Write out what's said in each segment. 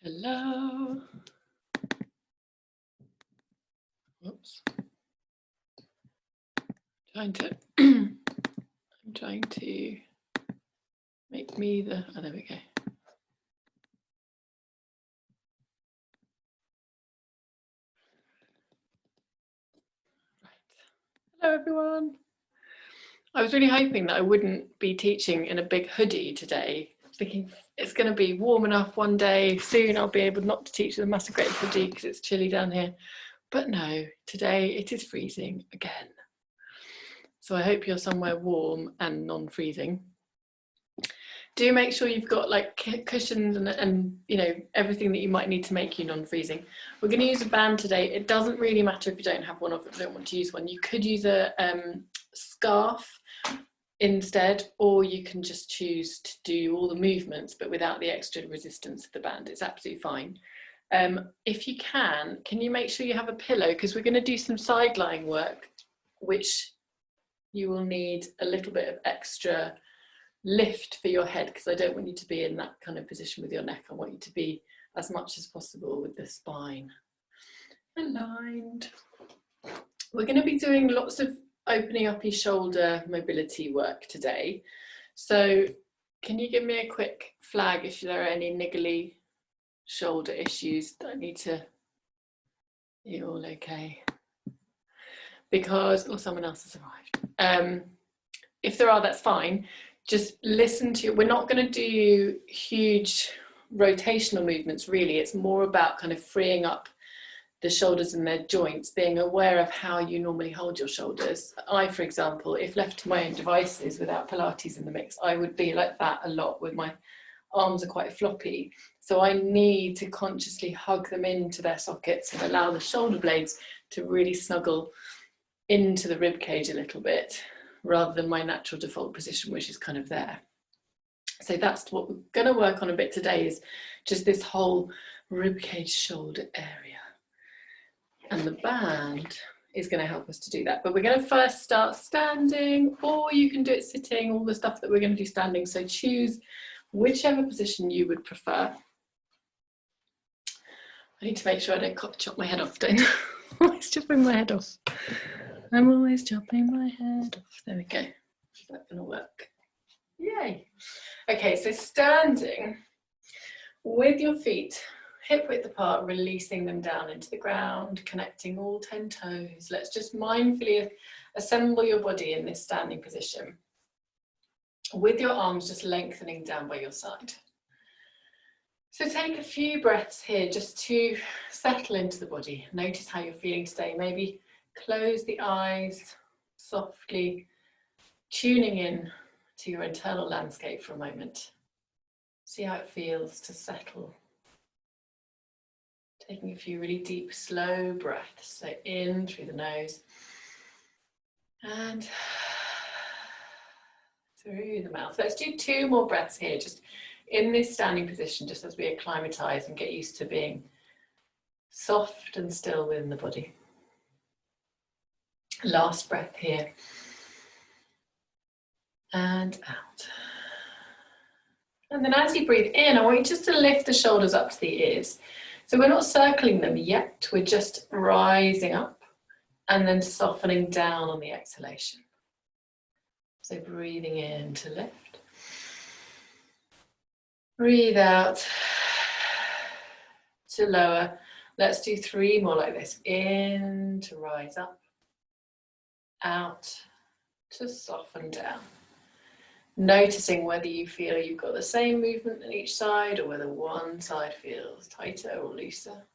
Hello. Oops. I'm trying to make me the, oh, there we go. Right. Hello, everyone. I was really hoping that I wouldn't be teaching in a big hoodie today. Thinking it's going to be warm enough one day. Soon I'll be able not to teach with a massive great hoodie because it's chilly down here. But no, today it is freezing again. So I hope you're somewhere warm and non-freezing. Do make sure you've got like cushions and you know everything that you might need to make you non-freezing. We're going to use a band today. It doesn't really matter if you don't have one or if you don't want to use one. You could use a scarf instead, or you can just choose to do all the movements but without the extra resistance of the band. It's absolutely fine. If you can you make sure you have a pillow, because we're going to do some side lying work which you will need a little bit of extra lift for your head, because I don't want you to be in that kind of position with your neck. I want you to be as much as possible with the spine aligned. We're going to be doing lots of opening up your shoulder mobility work today. So can you give me a quick flag if there are any niggly shoulder issues that I need to, you're all okay? Because, or someone else has arrived. If there are, that's fine. Just listen to, we're not going to do huge rotational movements really. It's more about kind of freeing up the shoulders and their joints, being aware of how you normally hold your shoulders. I, for example, if left to my own devices without Pilates in the mix, I would be like that a lot, with my arms are quite floppy. So I need to consciously hug them into their sockets and allow the shoulder blades to really snuggle into the rib cage a little bit, rather than my natural default position, which is kind of there. So that's what we're going to work on a bit today, is just this whole rib cage shoulder area. And the band is going to help us to do that. But we're going to first start standing, or you can do it sitting, all the stuff that we're going to do standing. So choose whichever position you would prefer. I need to make sure I don't chop my head off, don't I? I'm always chopping my head off. I'm always chopping my head off. There we go. Is that going to work? Yay. Okay, so standing with your feet hip width apart, releasing them down into the ground, connecting all 10 toes. Let's just mindfully assemble your body in this standing position, with your arms just lengthening down by your side. So take a few breaths here just to settle into the body. Notice how you're feeling today. Maybe close the eyes softly, tuning in to your internal landscape for a moment. See how it feels to settle. Taking a few really deep, slow breaths. So in through the nose and through the mouth. Let's do 2 more breaths here, just in this standing position, just as we acclimatise and get used to being soft and still within the body. Last breath here. And out. And then as you breathe in, I want you just to lift the shoulders up to the ears. So we're not circling them yet, we're just rising up and then softening down on the exhalation. So breathing in to lift. Breathe out to lower. Let's do 3 more like this. In to rise up. Out to soften down. Noticing whether you feel you've got the same movement on each side or whether one side feels tighter or looser.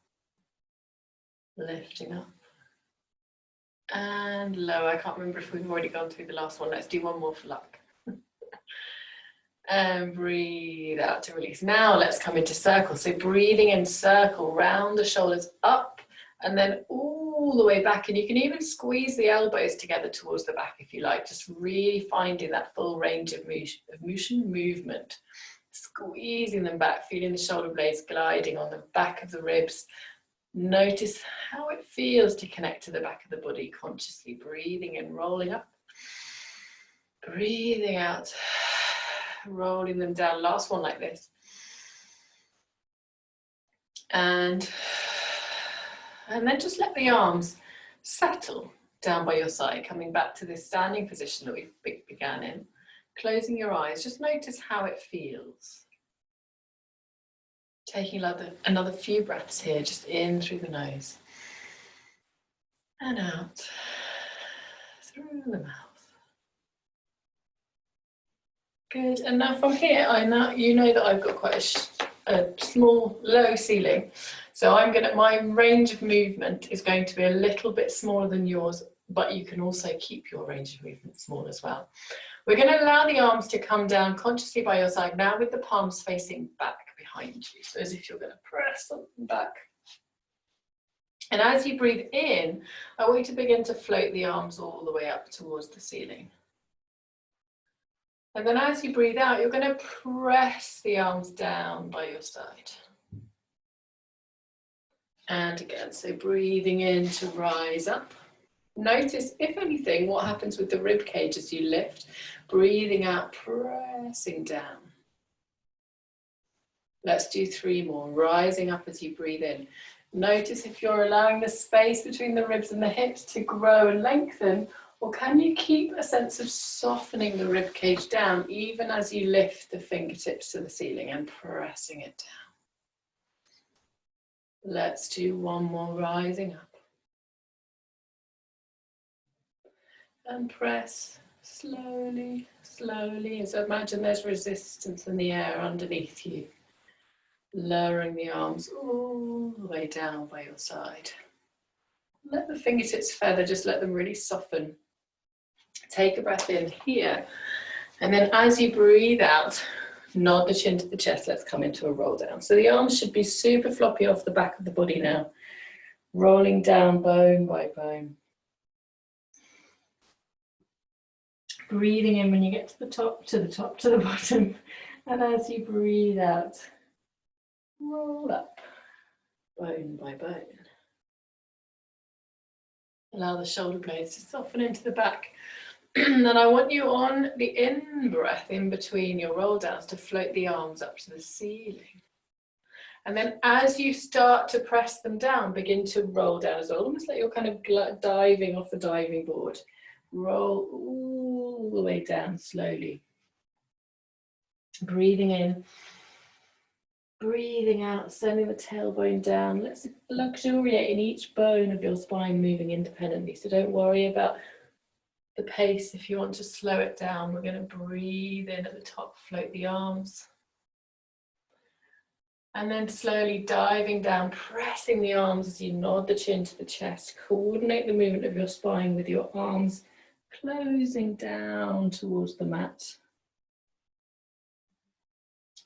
Lifting up. And lower. I can't remember if we've already gone through the last one. Let's do 1 more for luck. And breathe out to release. Now let's come into circle. So breathing in circle, round the shoulders up and then all the way back. And you can even squeeze the elbows together towards the back if you like. Just really finding that full range of movement. Squeezing them back, feeling the shoulder blades gliding on the back of the ribs. Notice how it feels to connect to the back of the body, consciously breathing in, rolling up. Breathing out. Rolling them down. Last one like this. And then just let the arms settle down by your side, coming back to this standing position that we began in. Closing your eyes, just notice how it feels. Taking another few breaths here, just in through the nose. And out through the mouth. Good, and now from here, you know that I've got quite a small, low ceiling. So my range of movement is going to be a little bit smaller than yours, but you can also keep your range of movement small as well. We're going to allow the arms to come down consciously by your side now with the palms facing back behind you. So as if you're going to press something back. And as you breathe in, I want you to begin to float the arms all the way up towards the ceiling. And then as you breathe out, you're going to press the arms down by your side. And again, so breathing in to rise up. Notice, if anything, what happens with the rib cage as you lift. Breathing out, pressing down. Let's do 3 more, rising up as you breathe in. Notice if you're allowing the space between the ribs and the hips to grow and lengthen, or can you keep a sense of softening the rib cage down even as you lift the fingertips to the ceiling and pressing it down. Let's do 1 more, rising up. And press slowly, slowly. So imagine there's resistance in the air underneath you. Lowering the arms all the way down by your side. Let the fingertips feather, just let them really soften. Take a breath in here. And then as you breathe out, nod the chin to the chest. Let's come into a roll down. So the arms should be super floppy off the back of the body now. Rolling down bone by bone. Breathing in when you get to the top, to the top, to the bottom. And as you breathe out, roll up, bone by bone. Allow the shoulder blades to soften into the back. And I want you on the in-breath in between your roll downs to float the arms up to the ceiling. And then as you start to press them down, begin to roll down as well. Almost like you're kind of diving off the diving board. Roll all the way down slowly. Breathing in. Breathing out, sending the tailbone down. Let's luxuriate in each bone of your spine moving independently. So don't worry about the pace. If you want to slow it down, we're going to breathe in at the top, float the arms. And then slowly diving down, pressing the arms as you nod the chin to the chest. Coordinate the movement of your spine with your arms closing down towards the mat.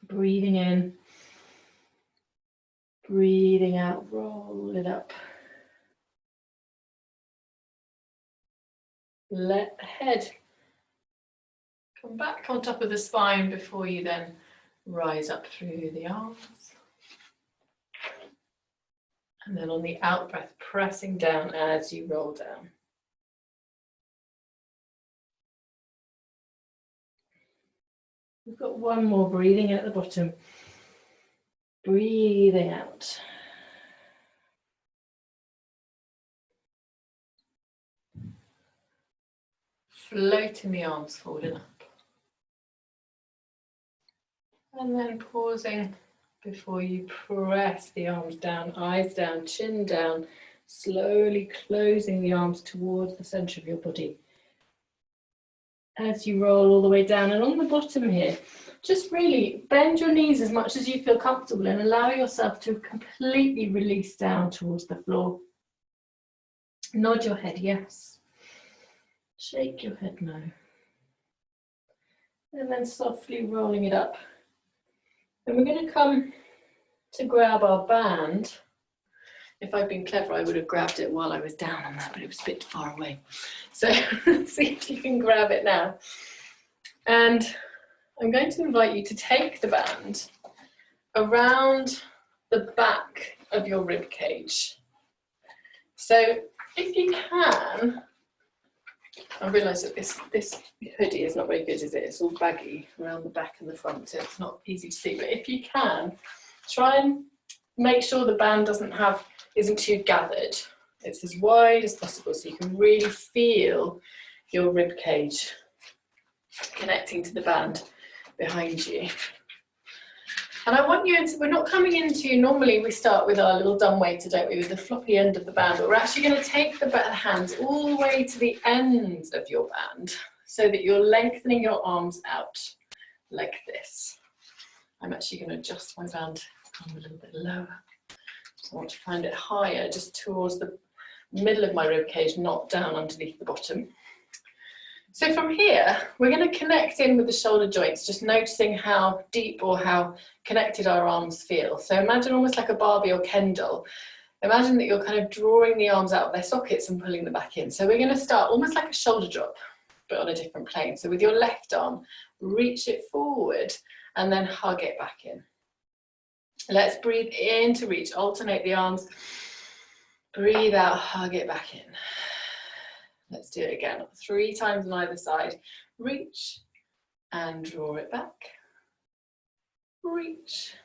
Breathing in. Breathing out, roll it up. Let the head come back on top of the spine before you then rise up through the arms. And then on the out breath, pressing down as you roll down. We've got 1 more, breathing in at the bottom. Breathing out. Floating the arms forward and up. And then pausing before you press the arms down, eyes down, chin down, slowly closing the arms towards the center of your body. As you roll all the way down, and on the bottom here, just really bend your knees as much as you feel comfortable and allow yourself to completely release down towards the floor. Nod your head, yes. Shake your head, no. And then softly rolling it up. And we're going to come to grab our band. If I'd been clever, I would have grabbed it while I was down on that, but it was a bit far away. So see if you can grab it now. And I'm going to invite you to take the band around the back of your rib cage. So if you can, I realise that this hoodie is not very good, is it? It's all baggy around the back and the front, so it's not easy to see. But if you can, try and make sure the band isn't too gathered. It's as wide as possible so you can really feel your rib cage connecting to the band behind you. And I want you into, we're not coming into, normally we start with our little dumb waiter, don't we, with the floppy end of the band, but we're actually going to take the hands all the way to the ends of your band so that you're lengthening your arms out like this. I'm actually going to adjust my band a little bit lower. So I want to find it higher, just towards the middle of my rib cage, not down underneath the bottom. So from here, we're going to connect in with the shoulder joints, just noticing how deep or how connected our arms feel. So imagine almost like a Barbie or Ken doll. Imagine that you're kind of drawing the arms out of their sockets and pulling them back in. So we're going to start almost like a shoulder drop, but on a different plane. So with your left arm, reach it forward and then hug it back in. Let's breathe in to reach, alternate the arms. Breathe out, hug it back in. Let's do it again, 3 times on either side. Reach and draw it back. Reach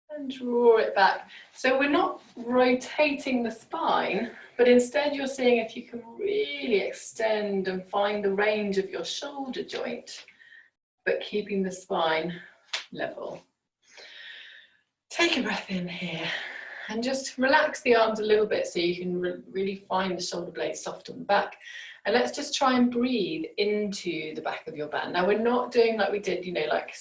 and draw it back. So we're not rotating the spine, but instead you're seeing if you can really extend and find the range of your shoulder joint, but keeping the spine level. Take a breath in here. And just relax the arms a little bit so you can really find the shoulder blades soft on the back. And let's just try and breathe into the back of your band. Now we're not doing like we did, you know, like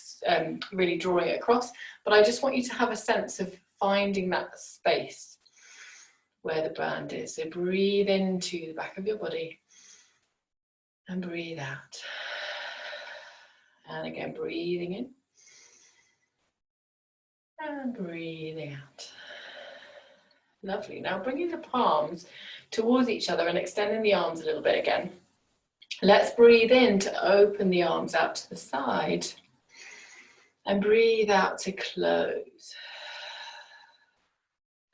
really drawing it across, but I just want you to have a sense of finding that space where the band is. So breathe into the back of your body and breathe out. And again, breathing in and breathing out. Lovely. Now bringing the palms towards each other and extending the arms a little bit again. Let's breathe in to open the arms out to the side and breathe out to close.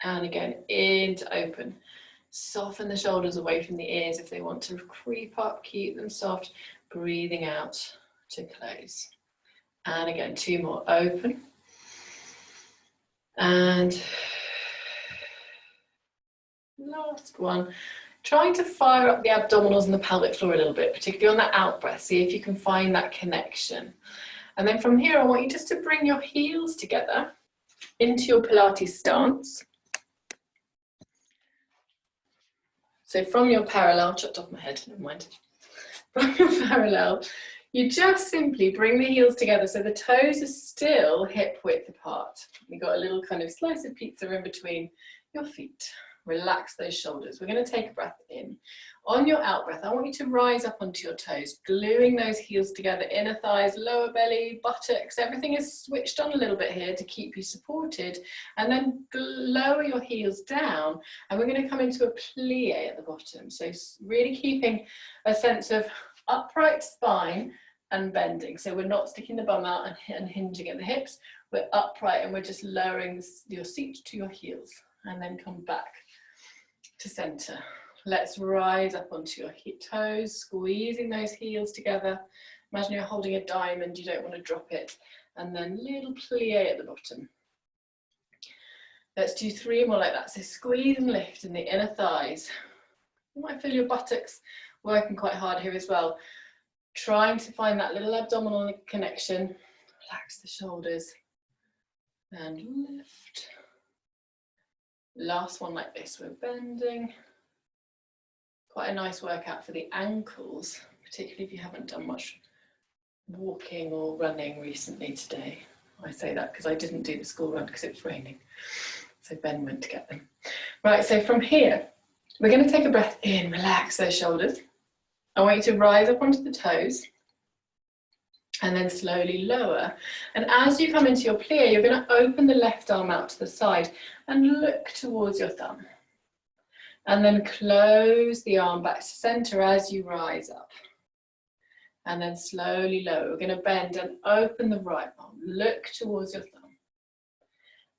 And again, in to open. Soften the shoulders away from the ears if they want to creep up, keep them soft. Breathing out to close. And again, 2 more. Open. And last one, trying to fire up the abdominals and the pelvic floor a little bit, particularly on that out breath. See if you can find that connection. And then from here, I want you just to bring your heels together into your Pilates stance. So from your parallel, chopped off my head, never mind. From your parallel, you just simply bring the heels together so the toes are still hip width apart. You've got a little kind of slice of pizza in between your feet. Relax those shoulders. We're going to take a breath in. On your out breath, I want you to rise up onto your toes, gluing those heels together, inner thighs, lower belly, buttocks. Everything is switched on a little bit here to keep you supported. And then lower your heels down. And we're going to come into a plie at the bottom. So really keeping a sense of upright spine and bending. So we're not sticking the bum out and hinging at the hips. We're upright and we're just lowering your seat to your heels. And then come back to center. Let's rise up onto your toes, squeezing those heels together. Imagine you're holding a diamond, you don't want to drop it. And then little plie at the bottom. Let's do 3 more like that. So squeeze and lift in the inner thighs. You might feel your buttocks working quite hard here as well. Trying to find that little abdominal connection. Relax the shoulders and lift. Last one like this, we're bending. Quite a nice workout for the ankles, particularly if you haven't done much walking or running recently today. I say that because I didn't do the school run because it was raining. So Ben went to get them. Right, so from here, we're going to take a breath in, relax those shoulders. I want you to rise up onto the toes and then slowly lower. And as you come into your plie, you're going to open the left arm out to the side and look towards your thumb. And then close the arm back to center as you rise up. And then slowly lower. We're going to bend and open the right arm. Look towards your thumb.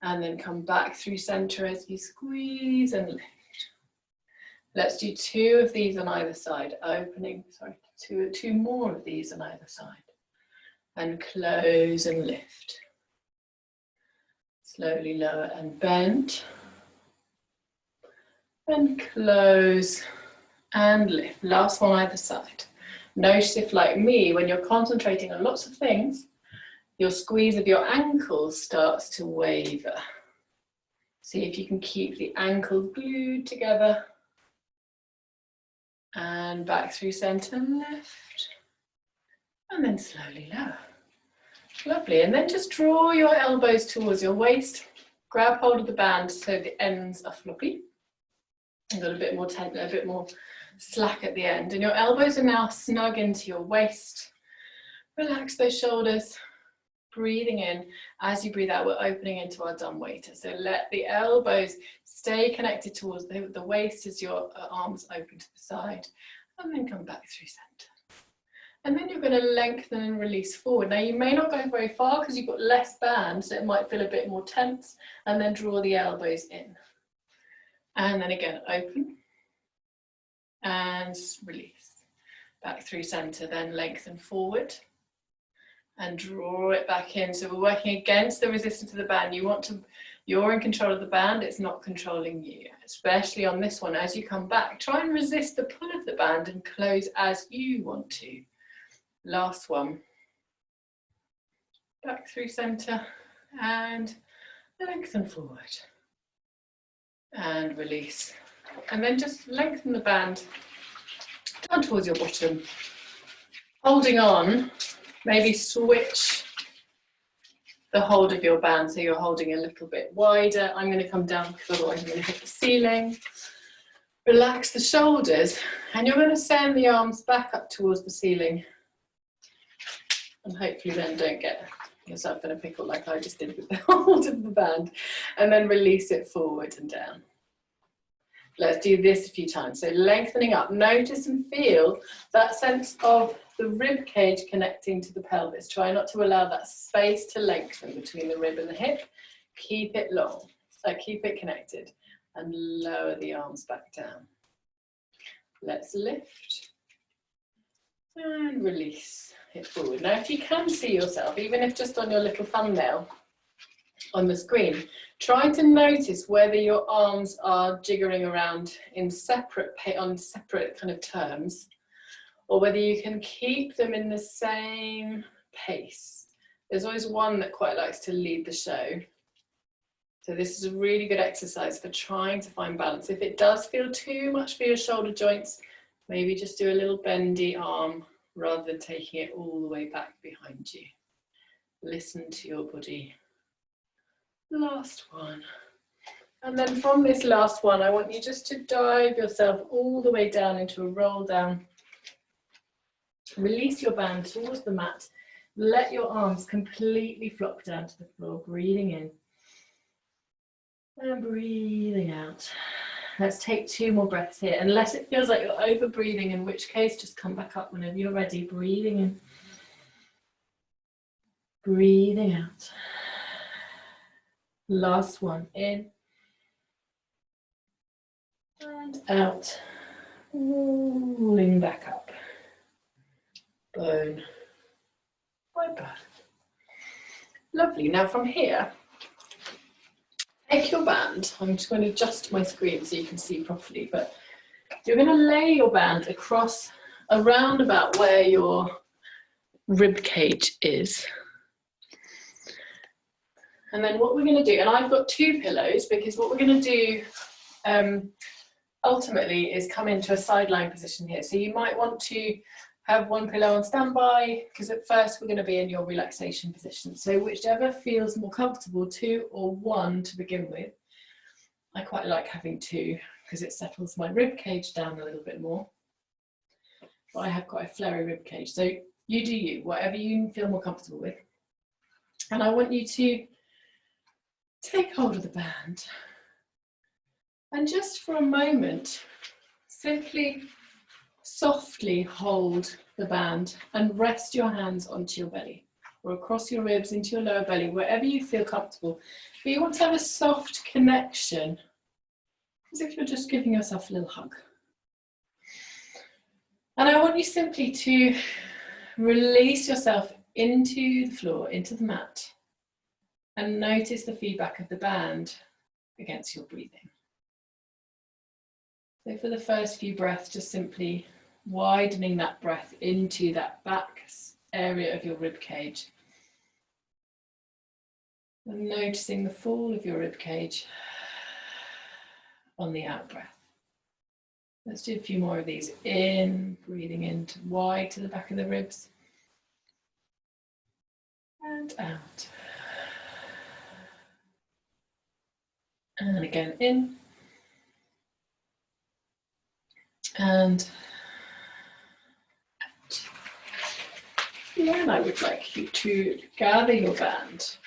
And then come back through center as you squeeze and lift. Let's do 2 of these on either side. Opening, sorry, two more of these on either side. And close and lift. Slowly lower and bend. And close and lift. Last one either side. Notice if, like me, when you're concentrating on lots of things, your squeeze of your ankles starts to waver. See if you can keep the ankle glued together. And back through center, lift. And then slowly lower. Lovely. And then just draw your elbows towards your waist. Grab hold of the band so the ends are floppy. You've got a bit more tension, a bit more slack at the end. And your elbows are now snug into your waist. Relax those shoulders. Breathing in. As you breathe out, we're opening into our dumb waiter. So let the elbows stay connected towards the waist as your arms open to the side. And then come back through center. And then you're going to lengthen and release forward. Now you may not go very far because you've got less band, so it might feel a bit more tense. And then draw the elbows in. And then again, open. And release. Back through center, then lengthen forward. And draw it back in. So we're working against the resistance of the band. You're in control of the band, it's not controlling you. Especially on this one, as you come back, try and resist the pull of the band and close as you want to. Last one. Back through center and lengthen forward. And release. And then just lengthen the band down towards your bottom. Holding on. Maybe switch the hold of your band so you're holding a little bit wider. I'm going to come down because otherwise I'm going to hit the ceiling. Relax the shoulders and you're going to send the arms back up towards the ceiling. And hopefully then don't get yourself in a pickle like I just did with the hold of the band. And then release it forward and down. Let's do this a few times. So lengthening up, notice and feel that sense of the rib cage connecting to the pelvis. Try not to allow that space to lengthen between the rib and the hip. Keep it long, so keep it connected and lower the arms back down. Let's lift and release it forward. Now if you can see yourself, even if just on your little thumbnail on the screen, try to notice whether your arms are jiggering around in on separate kind of terms, or whether you can keep them in the same pace. There's always one that quite likes to lead the show. So this is a really good exercise for trying to find balance. If it does feel too much for your shoulder joints, maybe just do a little bendy arm rather than taking it all the way back behind you. Listen to your body. Last one. And then from this last one, I want you just to dive yourself all the way down into a roll down. Release your band towards the mat. Let your arms completely flop down to the floor, breathing in. And breathing out. Let's take 2 more breaths here, unless it feels like you're over breathing, in which case just come back up whenever you're ready. Breathing in. Breathing out. Last one, in and out, rolling back up, bone by bone. Lovely. Now from here, take your band. I'm just going to adjust my screen so you can see properly, but you're going to lay your band across around about where your rib cage is. And then what we're going to do, and I've got 2 pillows, because what we're going to do ultimately is come into a sideline position here. So you might want to have 1 pillow on standby, because at first we're going to be in your relaxation position. So whichever feels more comfortable, 2 or 1 to begin with. I quite like having 2 because it settles my rib cage down a little bit more. But I have quite a flary rib cage. So you do you, whatever you feel more comfortable with. And I want you to take hold of the band and just for a moment, simply softly hold the band and rest your hands onto your belly or across your ribs into your lower belly, wherever you feel comfortable. But you want to have a soft connection, as if you're just giving yourself a little hug. And I want you simply to release yourself into the floor, into the mat. And notice the feedback of the band against your breathing. So for the first few breaths, just simply widening that breath into that back area of your rib cage. And noticing the fall of your rib cage on the out breath. Let's do a few more of these. In, breathing in wide to the back of the ribs. And out. And again in. And out. Then I would like you to gather your band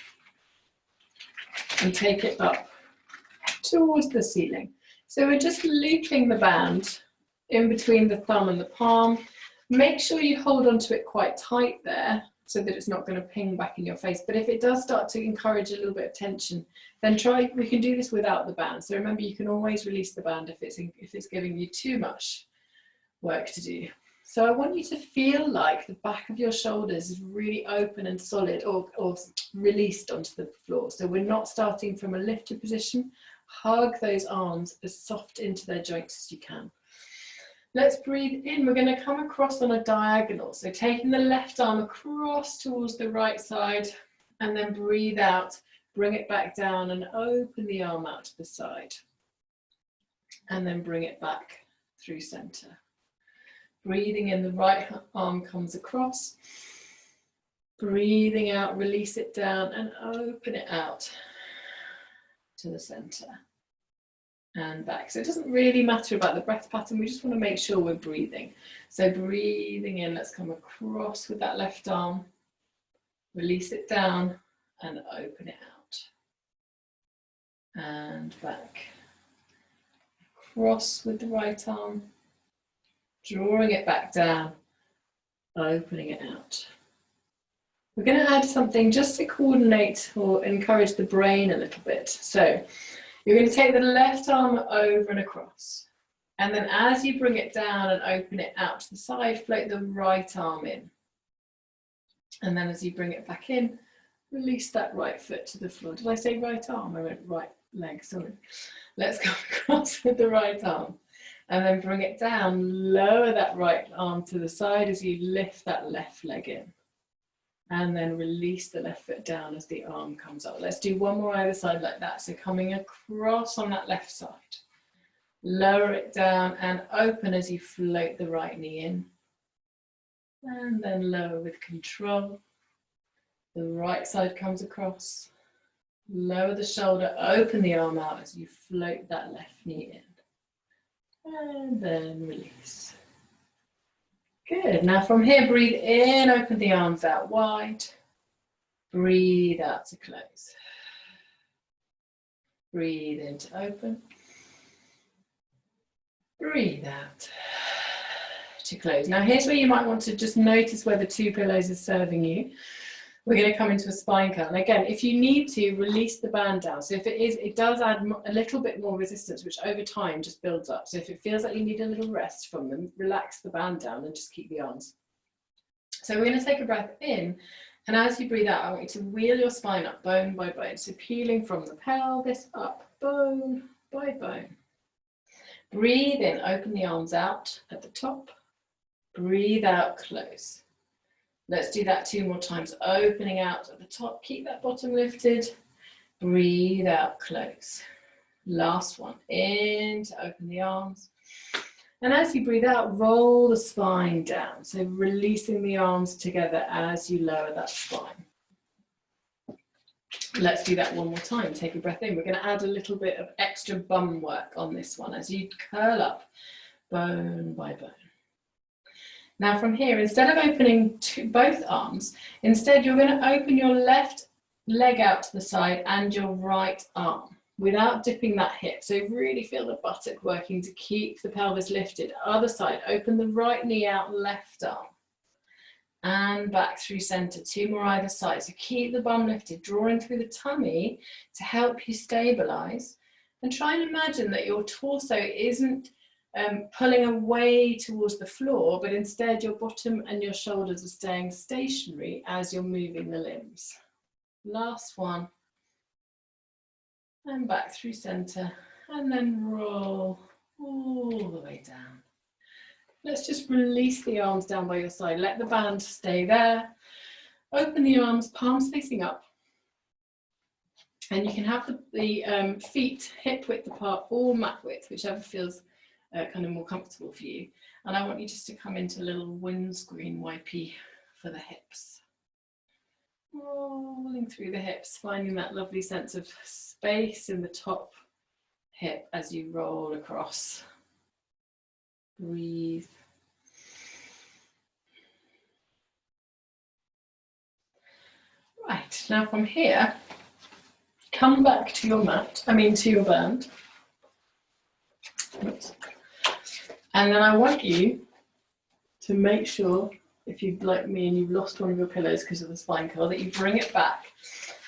and take it up towards the ceiling. So we're just looping the band in between the thumb and the palm. Make sure you hold onto it quite tight there so that it's not going to ping back in your face. But if it does start to encourage a little bit of tension, then we can do this without the band. So remember, you can always release the band if it's giving you too much work to do. So I want you to feel like the back of your shoulders is really open and solid, or released onto the floor. So we're not starting from a lifted position. Hug those arms as soft into their joints as you can. Let's breathe in. We're going to come across on a diagonal. So taking the left arm across towards the right side, and then breathe out. Bring it back down and open the arm out to the side. And then bring it back through center. Breathing in, the right arm comes across. Breathing out, release it down and open it out to the center and back. So it doesn't really matter about the breath pattern, we just want to make sure we're breathing. So breathing in, let's come across with that left arm, release it down and open it out. And back. Cross with the right arm, drawing it back down, opening it out. We're going to add something just to coordinate or encourage the brain a little bit. So you're going to take the left arm over and across. And then as you bring it down and open it out to the side, float the right arm in. And then as you bring it back in, release that right foot to the floor. Did I say right arm? I went right leg, sorry. Let's go across with the right arm. And then bring it down, lower that right arm to the side as you lift that left leg in. And then release the left foot down as the arm comes up. Let's do one more either side like that. So coming across on that left side. Lower it down and open as you float the right knee in. And then lower with control. The right side comes across. Lower the shoulder, open the arm out as you float that left knee in. And then release. Good. Now from here, breathe in, open the arms out wide. Breathe out to close. Breathe in to open. Breathe out to close. Now here's where you might want to just notice where the two pillows are serving you. We're going to come into a spine curl. And again, if you need to, release the band down. So if it does add a little bit more resistance, which over time just builds up. So if it feels like you need a little rest from them, relax the band down and just keep the arms. So we're going to take a breath in. And as you breathe out, I want you to wheel your spine up bone by bone. So peeling from the pelvis up bone by bone. Breathe in, open the arms out at the top. Breathe out, close. Let's do that 2 more times. Opening out at the top, keep that bottom lifted. Breathe out, close. Last one, in to open the arms. And as you breathe out, roll the spine down. So releasing the arms together as you lower that spine. Let's do that one more time. Take a breath in. We're going to add a little bit of extra bum work on this one as you curl up bone by bone. Now from here, instead of opening both arms, instead you're going to open your left leg out to the side and your right arm without dipping that hip. So really feel the buttock working to keep the pelvis lifted. Other side, open the right knee out, left arm. And back through center, 2 more either side. So keep the bum lifted, drawing through the tummy to help you stabilize. And try and imagine that your torso isn't pulling away towards the floor, but instead your bottom and your shoulders are staying stationary as you're moving the limbs. Last one. and back through center, and then roll all the way down. Let's just release the arms down by your side. Let the band stay there. Open the arms, palms facing up. And you can have the feet hip width apart or mat width, whichever feels kind of more comfortable for you. And I want you just to come into a little windscreen YP for the hips. Rolling through the hips, finding that lovely sense of space in the top hip as you roll across. Breathe. Right, now from here, come back to your mat, to your band. Oops. And then I want you to make sure, if you'd like me and you've lost one of your pillows because of the spine curl, that you bring it back,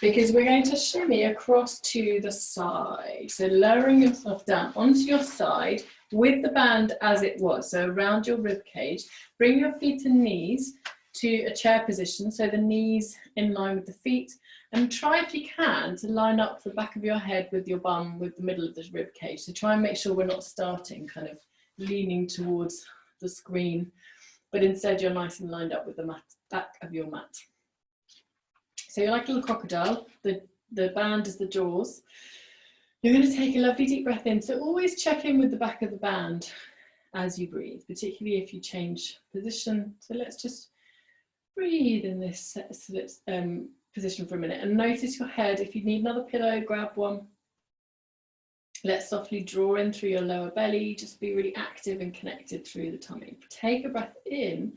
because we're going to shimmy across to the side. So lowering yourself down onto your side with the band as it was, so around your rib cage. Bring your feet and knees to a chair position, so the knees in line with the feet, and try if you can to line up the back of your head with your bum with the middle of the rib cage. So try and make sure we're not starting kind of leaning towards the screen, but instead you're nice and lined up with the mat, back of your mat. So you're like a little crocodile, the band is the jaws. You're going to take a lovely deep breath in, so always check in with the back of the band as you breathe, particularly if you change position. So let's just breathe in this position for a minute and notice your head. If you need another pillow, grab one. Let's softly draw in through your lower belly, just be really active and connected through the tummy. Take a breath in,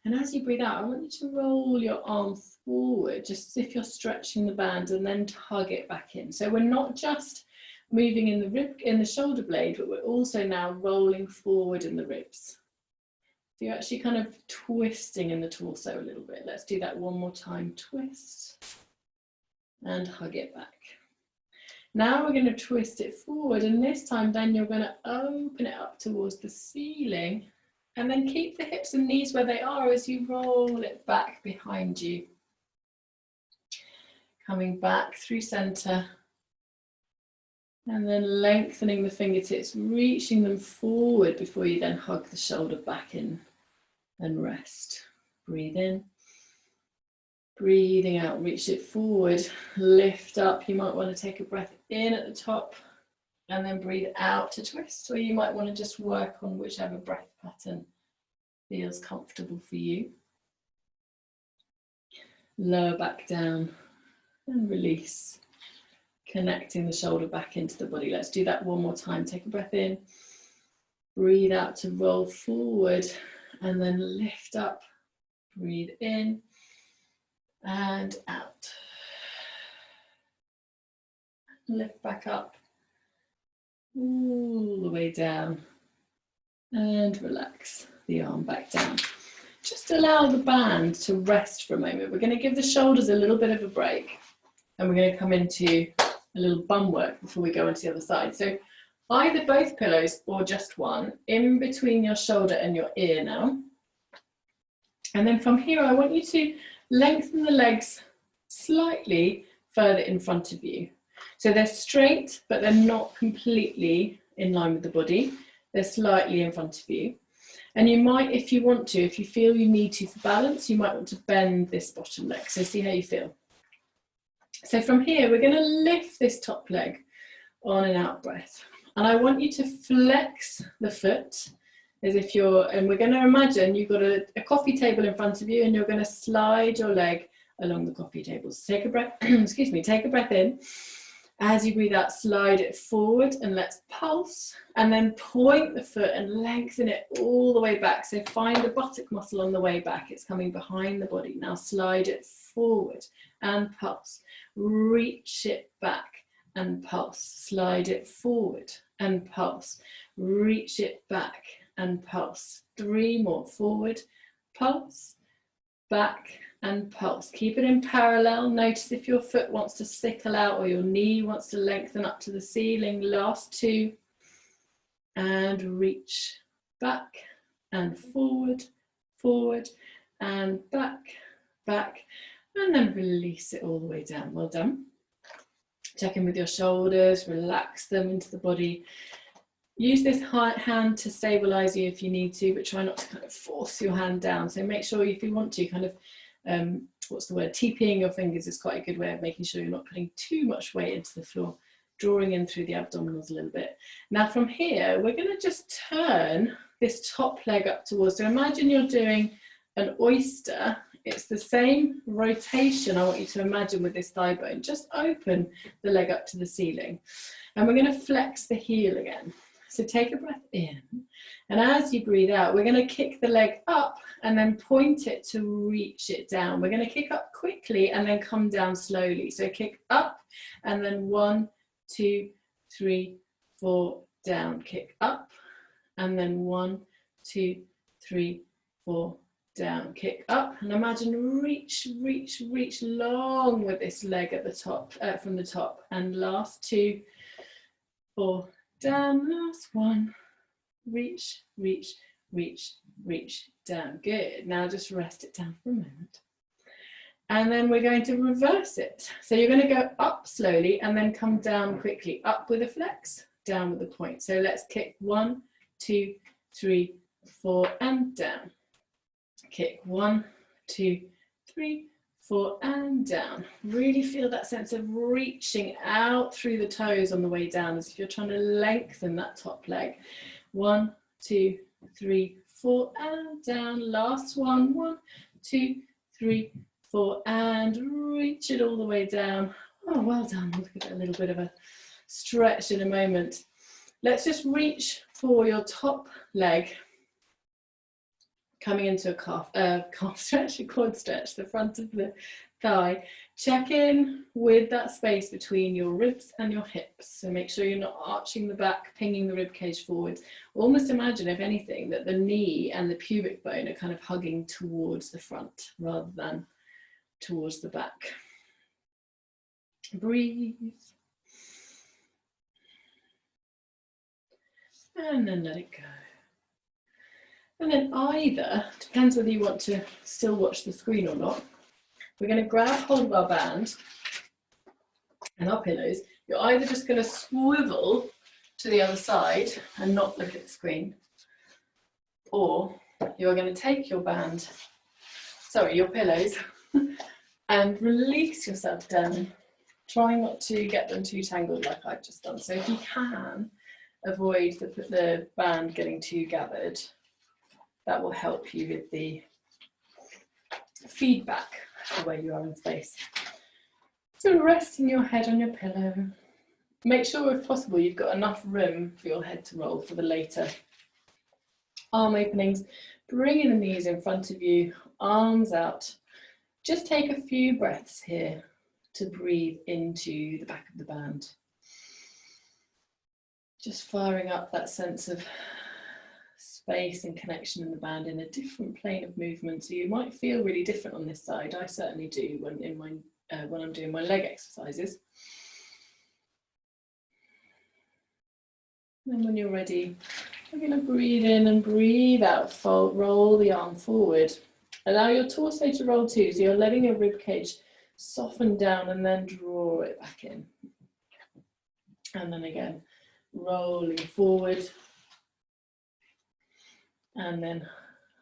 and as you breathe out, I want you to roll your arm forward, just as if you're stretching the band, and then tug it back in. So we're not just moving in the shoulder blade, but we're also now rolling forward in the ribs. So you're actually kind of twisting in the torso a little bit. Let's do that one more time. Twist and hug it back. Now we're going to twist it forward, and this time then you're going to open it up towards the ceiling, and then keep the hips and knees where they are as you roll it back behind you. Coming back through center, and then lengthening the fingertips, reaching them forward before you then hug the shoulder back in and rest. Breathe in. Breathing out, reach it forward, lift up. You might want to take a breath in at the top and then breathe out to twist, or you might want to just work on whichever breath pattern feels comfortable for you. Lower back down and release, connecting the shoulder back into the body. Let's do that one more time. Take a breath in, breathe out to roll forward, and then lift up, breathe in and out. Lift back up, all the way down, and relax the arm back down. Just allow the band to rest for a moment. We're going to give the shoulders a little bit of a break, and we're going to come into a little bum work before we go into the other side. So either both pillows or just one, in between your shoulder and your ear now. And then from here, I want you to lengthen the legs slightly further in front of you. So they're straight, but they're not completely in line with the body. They're slightly in front of you. And you might, if you want to, if you feel you need to for balance, you might want to bend this bottom leg. So see how you feel. So from here, we're going to lift this top leg on an out breath. And I want you to flex the foot as if you're, and we're going to imagine you've got a coffee table in front of you, and you're going to slide your leg along the coffee table. So take a breath, excuse me, take a breath in. As you breathe out, slide it forward, and let's pulse, and then point the foot and lengthen it all the way back. So find the buttock muscle on the way back. It's coming behind the body. Now slide it forward and pulse. Reach it back and pulse. Slide it forward and pulse. Reach it back and pulse. 3 more. Forward, pulse, back and pulse. Keep it in parallel. Notice if your foot wants to sickle out or your knee wants to lengthen up to the ceiling. Last 2. And reach back and forward, forward and back, back, and then release it all the way down. Well done. Check in with your shoulders, relax them into the body. Use this hand to stabilize you if you need to, but try not to kind of force your hand down. So make sure if you want to kind of, what's the word, TPing your fingers is quite a good way of making sure you're not putting too much weight into the floor, drawing in through the abdominals a little bit. Now from here, we're going to just turn this top leg up towards, so imagine you're doing an oyster. It's the same rotation I want you to imagine with this thigh bone. Just open the leg up to the ceiling. And we're going to flex the heel again. So take a breath in, and as you breathe out, we're going to kick the leg up and then point it to reach it down. We're going to kick up quickly and then come down slowly. So kick up and then 1, 2, 3, 4, down. Kick up and then 1, 2, 3, 4, down. Kick up and imagine reach, reach, reach long with this leg at the top, from the top. And last 2, 4, down, last 1, reach, reach, reach, reach, down. Good. Now just rest it down for a moment. And then we're going to reverse it. So you're going to go up slowly and then come down quickly. Up with a flex, down with a point. So let's kick 1, 2, 3, 4, and down. Kick 1, 2, 3, 4, and down. Really feel that sense of reaching out through the toes on the way down, as if you're trying to lengthen that top leg. 1, 2, 3, 4, and down. Last one. 1, 2, 3, 4, and reach it all the way down. Oh, well done. We'll give it a little bit of a stretch in a moment. Let's just reach for your top leg, coming into a calf stretch, a quad stretch, the front of the thigh. Check in with that space between your ribs and your hips. So make sure you're not arching the back, pinging the rib cage forward. Almost imagine, if anything, that the knee and the pubic bone are kind of hugging towards the front rather than towards the back. Breathe. And then let it go. And then either, depends whether you want to still watch the screen or not, we're going to grab hold of our band and our pillows. You're either just going to swivel to the other side and not look at the screen, or you're going to take your band, your pillows, and release yourself down, trying not to get them too tangled like I've just done. So if you can, avoid the band getting too gathered. That will help you with the feedback of where you are in space. So resting your head on your pillow. Make sure, if possible, you've got enough room for your head to roll for the later arm openings. Bringing the knees in front of you, arms out. Just take a few breaths here to breathe into the back of the band. Just firing up that sense of space and connection in the band in a different plane of movement. So you might feel really different on this side. I certainly do when I'm doing my leg exercises. And when you're ready, we're going to breathe in and breathe out. Roll the arm forward. Allow your torso to roll too. So you're letting your rib cage soften down and then draw it back in. And then again, rolling forward. And then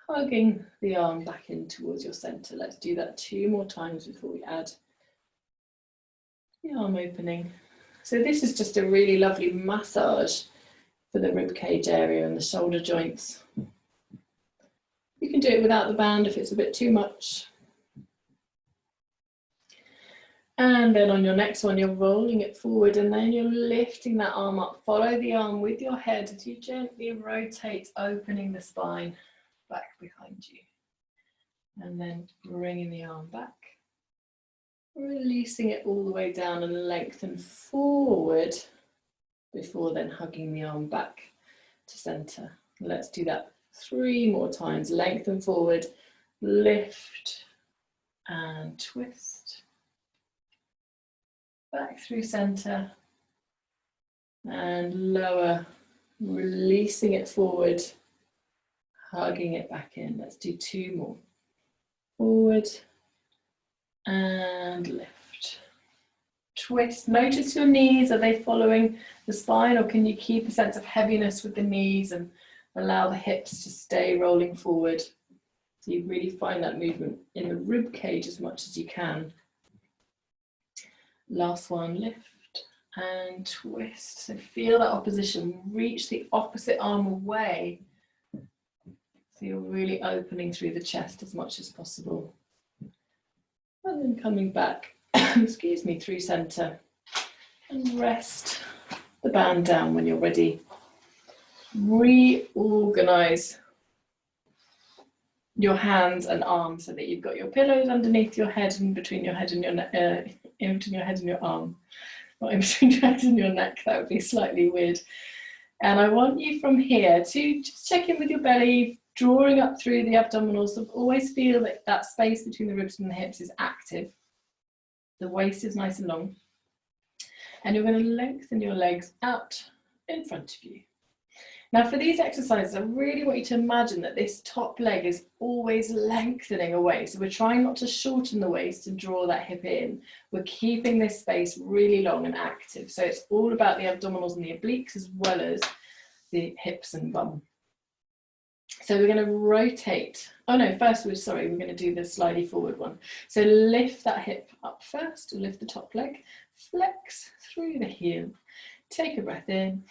hugging the arm back in towards your center. Let's do that 2 more times before we add the arm opening. So this is just a really lovely massage for the rib cage area and the shoulder joints. You can do it without the band if it's a bit too much. And then on your next one, you're rolling it forward and then you're lifting that arm up. Follow the arm with your head as you gently rotate, opening the spine back behind you. And then bringing the arm back. Releasing it all the way down and lengthen forward before then hugging the arm back to center. Let's do that 3 more times. Lengthen forward, lift and twist. Back through center and lower, releasing it forward, hugging it back in. Let's do 2 more. Forward and lift, twist. Notice your knees, are they following the spine, or can you keep a sense of heaviness with the knees and allow the hips to stay rolling forward? So you really find that movement in the rib cage as much as you can. Last one, lift and twist. So feel that opposition, reach the opposite arm away. So you're really opening through the chest as much as possible. And then coming back, excuse me, through center. And rest the band down when you're ready. Reorganize your hands and arms so that you've got your pillows underneath your head and between your head and your neck, in between your head and your arm. Not in between your head and your neck, that would be slightly weird. And I want you from here to just check in with your belly, drawing up through the abdominals. So always feel that that space between the ribs and the hips is active. The waist is nice and long. And you're going to lengthen your legs out in front of you. Now for these exercises, I really want you to imagine that this top leg is always lengthening away. So we're trying not to shorten the waist and draw that hip in. We're keeping this space really long and active. So it's all about the abdominals and the obliques as well as the hips and bum. So we're going to rotate. Oh no, first we're going to do the slidey forward one. So lift that hip up first, lift the top leg, flex through the heel, take a breath in.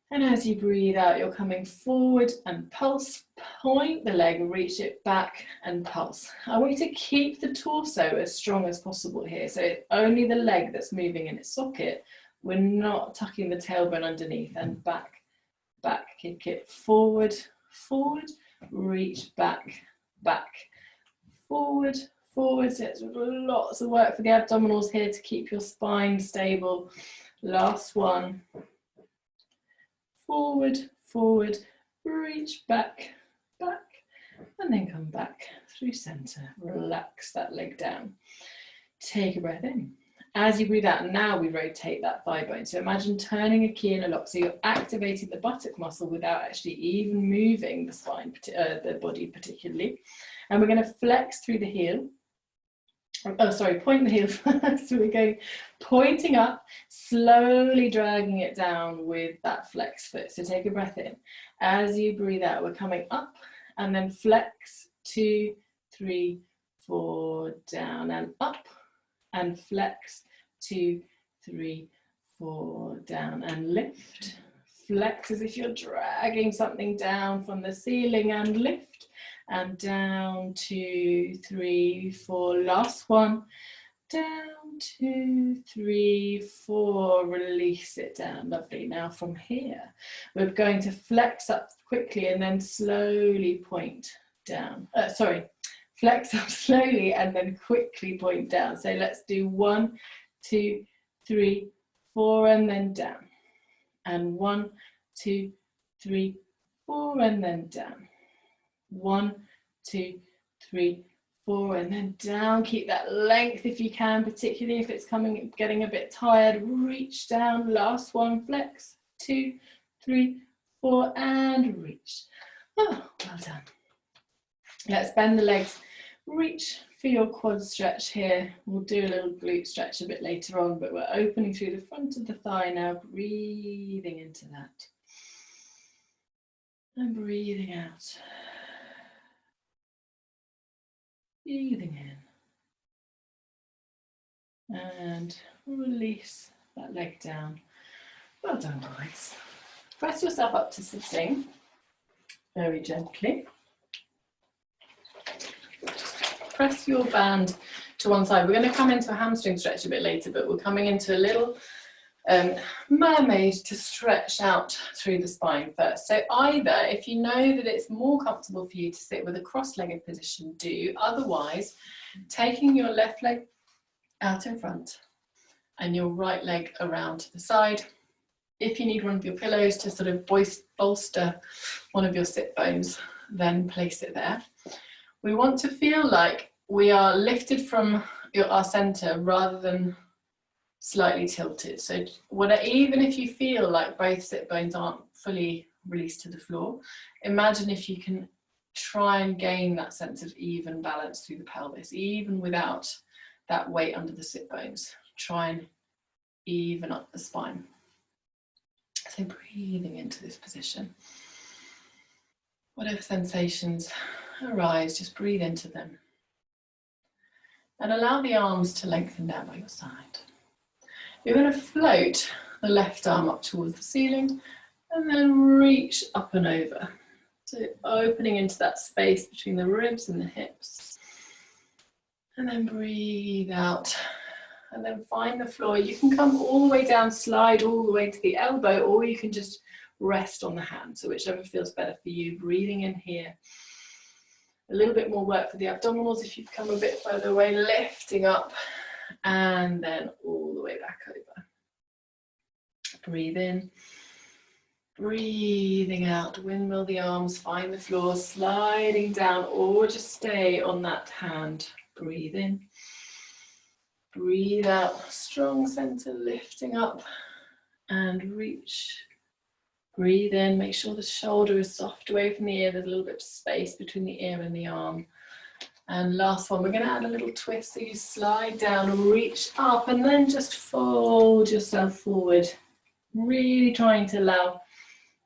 And as you breathe out, you're coming forward and pulse, point the leg, reach it back and pulse. I want you to keep the torso as strong as possible here. So it's only the leg that's moving in its socket. We're not tucking the tailbone underneath, and back, back, kick it forward, forward, reach back, back, forward, forward. So it's lots of work for the abdominals here to keep your spine stable. Last one. Forward, forward, reach back, back, and then come back through center. Relax that leg down. Take a breath in. As you breathe out, now we rotate that thigh bone. So imagine turning a key in a lock. So you're activating the buttock muscle without actually even moving the spine, the body particularly. And we're going to flex through the heel. Oh, sorry, point the heel first. So we're going pointing up, slowly dragging it down with that flex foot. So take a breath in. As you breathe out, we're coming up and then flex, 2, 3, 4, down and up, and flex, 2, 3, 4, down and lift. Flex as if you're dragging something down from the ceiling and lift. And down, 2, 3, 4, last one, down, 2, 3, 4, release it down, lovely. Now from here, we're going to flex up quickly and then slowly point down, flex up slowly and then quickly point down. So let's do 1, 2, 3, 4, and then down. And 1, 2, 3, 4, and then down. 1, 2, 3, 4, and then down. Keep that length if you can, particularly if it's getting a bit tired. Reach down. Last one, flex. 2, 3, 4, and reach. Oh, well done. Let's bend the legs. Reach for your quad stretch here. We'll do a little glute stretch a bit later on, but we're opening through the front of the thigh now, breathing into that. And breathing out. Breathing in. And release that leg down. Well done, guys. Press yourself up to sitting very gently. Press your band to one side. We're going to come into a hamstring stretch a bit later, but we're coming into a little mermaid to stretch out through the spine first. So either, if you know that it's more comfortable for you to sit with a cross-legged position, do. Otherwise, taking your left leg out in front and your right leg around to the side. If you need one of your pillows to sort of bolster one of your sit bones, then place it there. We want to feel like we are lifted from our center rather than slightly tilted. So even if you feel like both sit bones aren't fully released to the floor, imagine if you can try and gain that sense of even balance through the pelvis, even without that weight under the sit bones. Try and even up the spine. So breathing into this position. Whatever sensations arise, just breathe into them. And allow the arms to lengthen down by your side. You're going to float the left arm up towards the ceiling and then reach up and over. So opening into that space between the ribs and the hips. And then breathe out. And then find the floor. You can come all the way down, slide all the way to the elbow, or you can just rest on the hand. So whichever feels better for you. Breathing in here. A little bit more work for the abdominals if you've come a bit further away, lifting up and then all the way back over. Breathe in, breathing out, windmill the arms, find the floor, sliding down or just stay on that hand. Breathe in, breathe out, strong center, lifting up and reach. Breathe in, make sure the shoulder is soft away from the ear. There's a little bit of space between the ear and the arm. And last one, we're going to add a little twist. So you slide down and reach up and then just fold yourself forward. Really trying to allow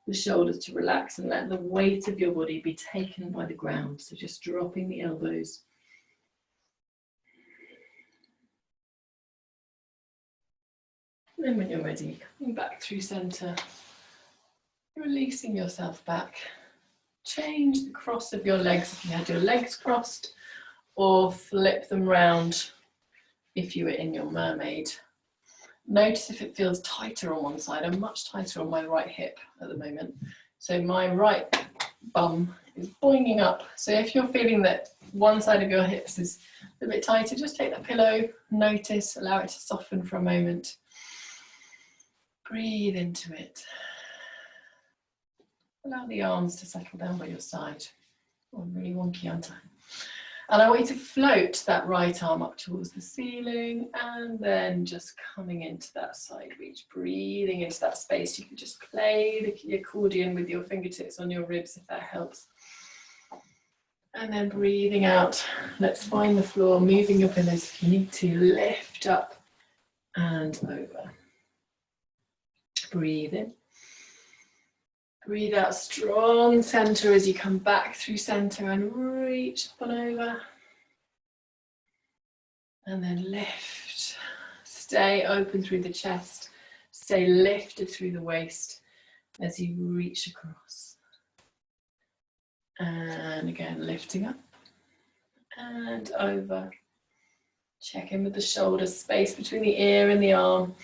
the shoulders to relax and let the weight of your body be taken by the ground. So just dropping the elbows. And then when you're ready, coming back through center. Releasing yourself back. Change the cross of your legs if you had your legs crossed, or flip them round if you were in your mermaid. Notice if it feels tighter on one side. I'm much tighter on my right hip at the moment. So my right bum is boinging up. So if you're feeling that one side of your hips is a bit tighter, just take that pillow, notice, allow it to soften for a moment. Breathe into it. Allow the arms to settle down by your side. Oh, really wonky, aren't I? And I want you to float that right arm up towards the ceiling and then just coming into that side reach, breathing into that space. You can just play the accordion with your fingertips on your ribs if that helps. And then breathing out. Let's find the floor, moving your pillows if you need to. Lift up and over. Breathe in. Breathe out, strong center as you come back through center and reach up and over. And then lift. Stay open through the chest. Stay lifted through the waist as you reach across. And again, lifting up and over. Check in with the shoulders, space between the ear and the arm.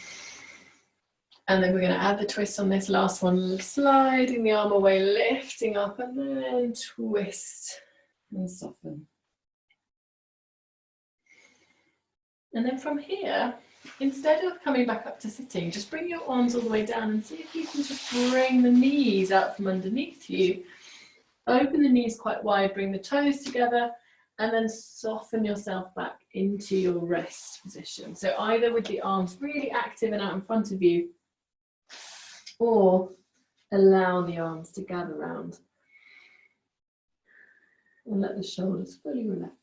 And then we're going to add the twist on this last one, sliding the arm away, lifting up and then twist and soften. And then from here, instead of coming back up to sitting, just bring your arms all the way down and see if you can just bring the knees out from underneath you. Open the knees quite wide, bring the toes together and then soften yourself back into your rest position. So either with the arms really active and out in front of you, or allow the arms to gather round and let the shoulders fully relax.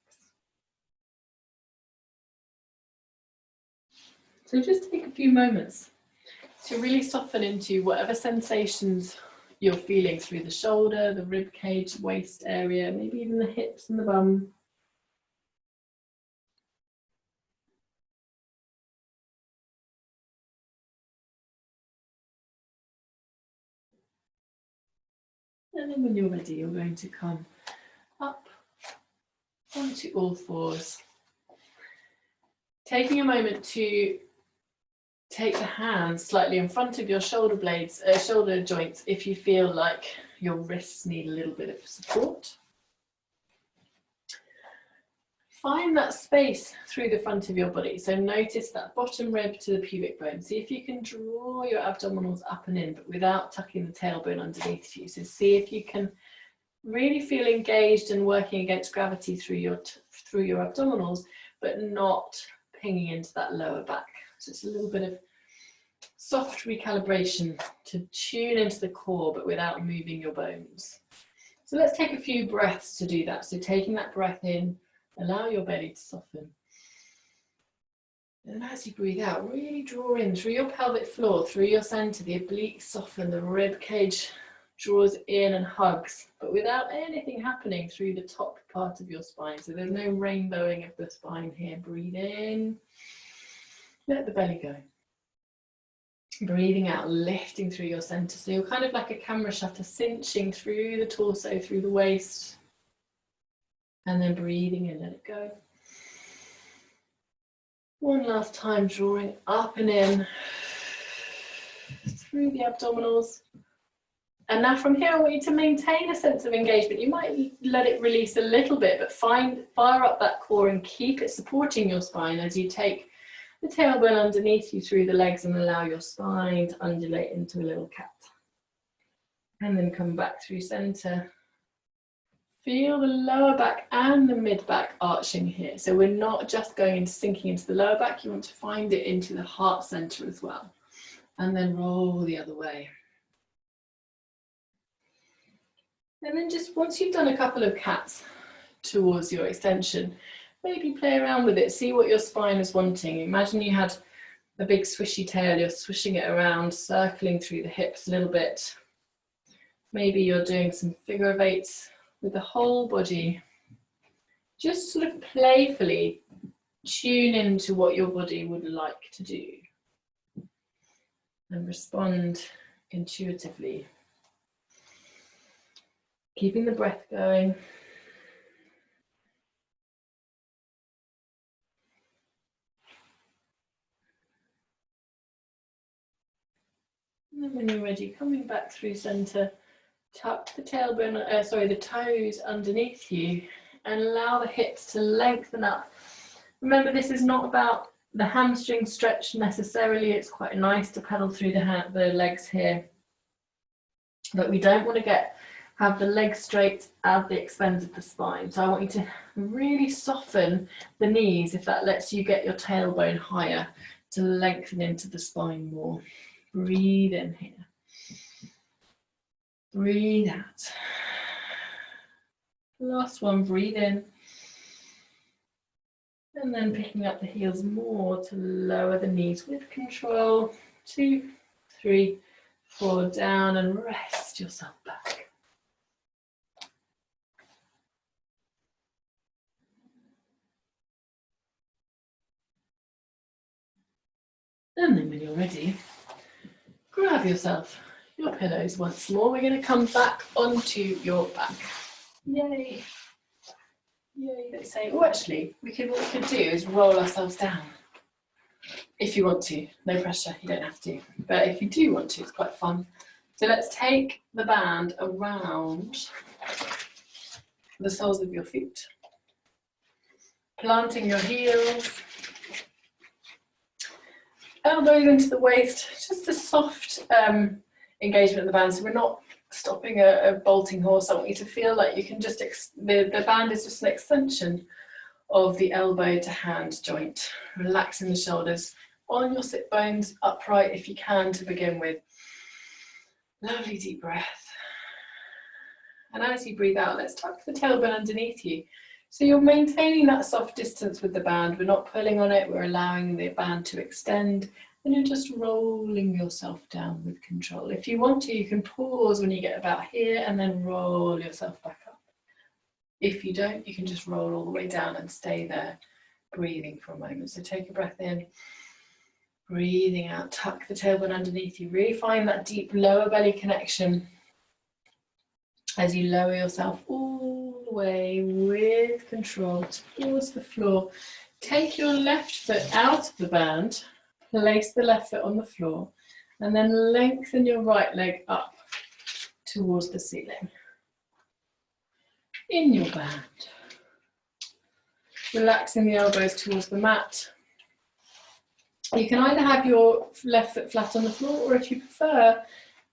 So just take a few moments to really soften into whatever sensations you're feeling through the shoulder, the rib cage, waist area, maybe even the hips and the bum. And then when you're ready, you're going to come up onto all fours. Taking a moment to take the hands slightly in front of your shoulder blades, shoulder joints, if you feel like your wrists need a little bit of support. Find that space through the front of your body. So notice that bottom rib to the pubic bone. See if you can draw your abdominals up and in, but without tucking the tailbone underneath you. So see if you can really feel engaged and working against gravity through your abdominals, but not pinging into that lower back. So it's a little bit of soft recalibration to tune into the core, but without moving your bones. So let's take a few breaths to do that. So taking that breath in, allow your belly to soften. And as you breathe out, really draw in through your pelvic floor, through your center, the obliques soften, the rib cage draws in and hugs, but without anything happening through the top part of your spine. So there's no rainbowing of the spine here. Breathe in, let the belly go. Breathing out, lifting through your center. So you're kind of like a camera shutter, cinching through the torso, through the waist, and then breathing in, let it go. One last time, drawing up and in through the abdominals. And now from here, I want you to maintain a sense of engagement. You might let it release a little bit, but fire up that core and keep it supporting your spine as you take the tailbone underneath you through the legs and allow your spine to undulate into a little cat. And then come back through center. Feel the lower back and the mid back arching here. So we're not just going into sinking into the lower back, you want to find it into the heart center as well. And then roll the other way. And then just once you've done a couple of cats towards your extension, maybe play around with it, see what your spine is wanting. Imagine you had a big swishy tail, you're swishing it around, circling through the hips a little bit. Maybe you're doing some figure of eights with the whole body. Just sort of playfully tune into what your body would like to do and respond intuitively. Keeping the breath going. And then when you're ready, coming back through center, tuck the tailbone, the toes underneath you and allow the hips to lengthen up. Remember, this is not about the hamstring stretch necessarily. It's quite nice to pedal through the legs here, but we don't want to have the legs straight at the expense of the spine. So I want you to really soften the knees if that lets you get your tailbone higher to lengthen into the spine more. Breathe in here. Breathe out. Last one, breathe in. And then picking up the heels more to lower the knees with control. 2, 3, 4, down and rest yourself back. And then when you're ready, grab yourself your pillows once more. We're going to come back onto your back. Yay. Yay. Let's say, oh, actually, what we could do is roll ourselves down. If you want to, no pressure, you don't have to. But if you do want to, it's quite fun. So let's take the band around the soles of your feet. Planting your heels. Elbows into the waist, just a soft engagement of the band. So we're not stopping a bolting horse. I want you to feel like you can just, the band is just an extension of the elbow to hand joint. Relaxing the shoulders on your sit bones, upright if you can to begin with. Lovely deep breath. And as you breathe out, let's tuck the tailbone underneath you. So you're maintaining that soft distance with the band. We're not pulling on it, we're allowing the band to extend, and you're just rolling yourself down with control. If you want to, you can pause when you get about here and then roll yourself back up. If you don't, you can just roll all the way down and stay there, breathing for a moment. So take a breath in, breathing out, tuck the tailbone underneath you. Really find that deep lower belly connection as you lower yourself all the way with control towards the floor. Take your left foot out of the band, place the left foot on the floor, and then lengthen your right leg up towards the ceiling. In your band. Relaxing the elbows towards the mat. You can either have your left foot flat on the floor, or if you prefer,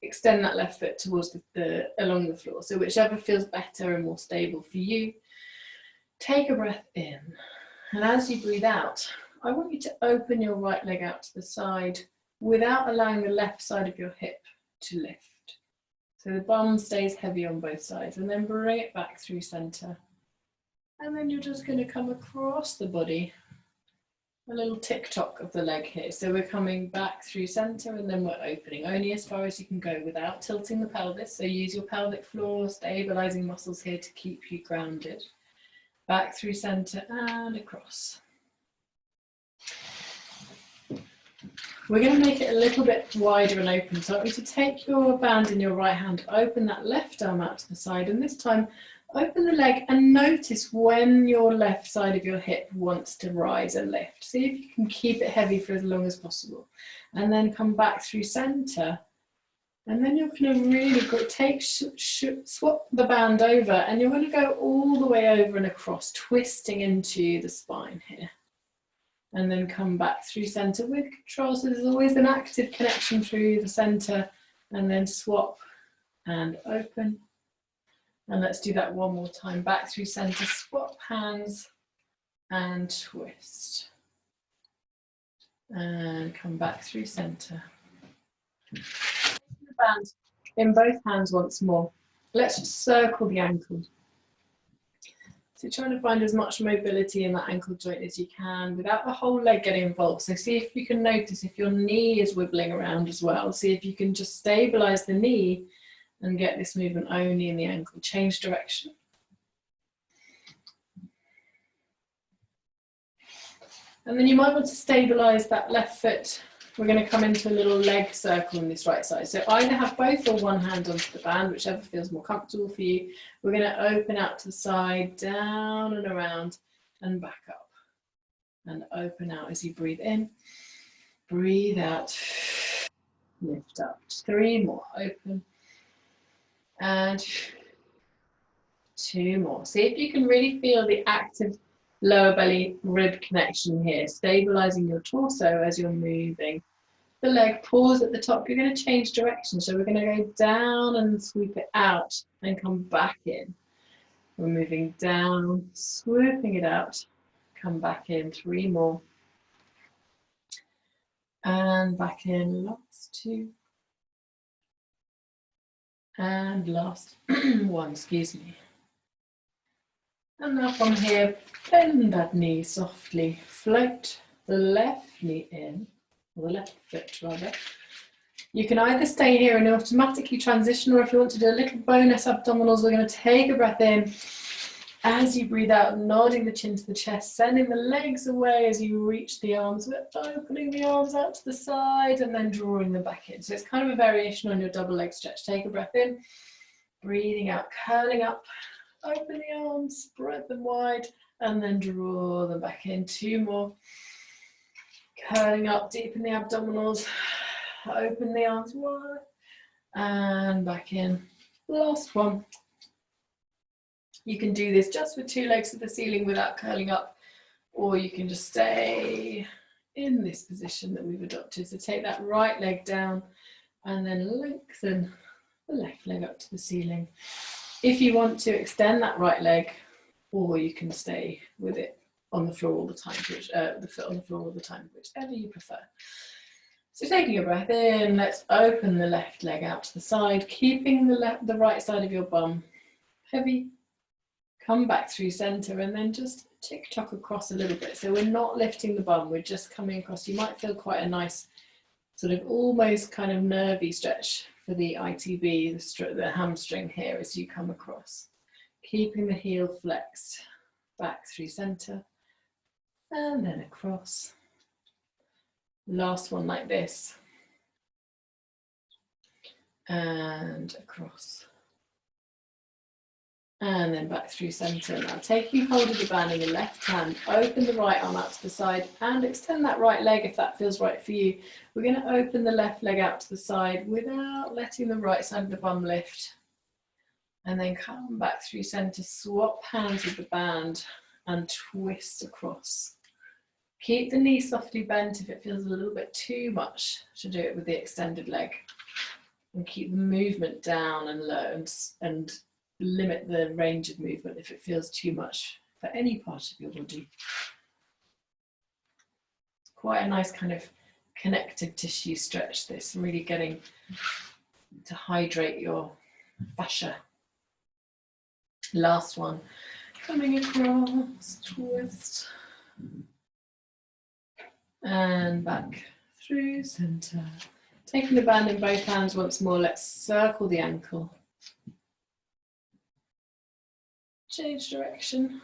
extend that left foot towards along the floor. So whichever feels better and more stable for you. Take a breath in. And as you breathe out, I want you to open your right leg out to the side without allowing the left side of your hip to lift. So the bum stays heavy on both sides, and then bring it back through center. And then you're just going to come across the body a little tick-tock of the leg here. So we're coming back through center and then we're opening only as far as you can go without tilting the pelvis. So use your pelvic floor, stabilizing muscles here to keep you grounded. Back through center and across. We're going to make it a little bit wider and open. So I want you to take your band in your right hand, open that left arm out to the side, and this time open the leg and notice when your left side of your hip wants to rise and lift. See if you can keep it heavy for as long as possible. And then come back through center. And then you're going to really swap the band over, and you're going to go all the way over and across, twisting into the spine here. And then come back through center with control. So there's always an active connection through the center, and then swap and open. And let's do that one more time. Back through center, swap hands and twist. And come back through center. The band in both hands once more. Let's just circle the ankle. So trying to find as much mobility in that ankle joint as you can without the whole leg getting involved. So see if you can notice if your knee is wibbling around as well. See if you can just stabilize the knee and get this movement only in the ankle. Change direction. And then you might want to stabilize that left foot. We're going to come into a little leg circle on this right side. So either have both or one hand onto the band, whichever feels more comfortable for you. We're going to open out to the side, down and around, and back up. And open out as you breathe in. Breathe out. Lift up. 3 more. Open. And 2 more. See if you can really feel the active lower belly rib connection here, stabilizing your torso as you're moving. The leg, pause at the top. You're going to change direction. So we're going to go down and sweep it out and come back in. We're moving down, swooping it out, come back in. 3 more. And back in, last 2. And last 1, excuse me. And now from here, bend that knee softly, float the left knee in, or the left foot rather. You can either stay here and automatically transition, or if you want to do a little bonus abdominals, we're going to take a breath in as you breathe out, nodding the chin to the chest, sending the legs away as you reach the arms, opening the arms out to the side and then drawing them back in. So it's kind of a variation on your double leg stretch. Take a breath in, breathing out, curling up. Open the arms, spread them wide, and then draw them back in. 2 more. Curling up, deepen the abdominals. Open the arms wide, and back in. Last 1. You can do this just with 2 legs to the ceiling without curling up, or you can just stay in this position that we've adopted. So take that right leg down, and then lengthen the left leg up to the ceiling. If you want to extend that right leg, or you can stay with it on the floor all the time, the foot on the floor all the time, whichever you prefer. So taking a breath in, let's open the left leg out to the side, keeping the right side of your bum heavy. Come back through center and then just tick-tock across a little bit. So we're not lifting the bum, we're just coming across. You might feel quite a nice sort of almost kind of nervy stretch for the ITB, the hamstring here as you come across. Keeping the heel flexed, back through center, and then across. Last one like this. And across. And then back through center. Now taking hold of the band in your left hand, open the right arm out to the side and extend that right leg if that feels right for you. We're going to open the left leg out to the side without letting the right side of the bum lift. And then come back through center, swap hands with the band and twist across. Keep the knee softly bent if it feels a little bit too much to do it with the extended leg. And keep the movement down and low and limit the range of movement if it feels too much for any part of your body. Quite a nice kind of connective tissue stretch, this, really getting to hydrate your fascia. Last one, coming across, twist. And back through center. Taking the band in both hands once more, let's circle the ankle. Change direction.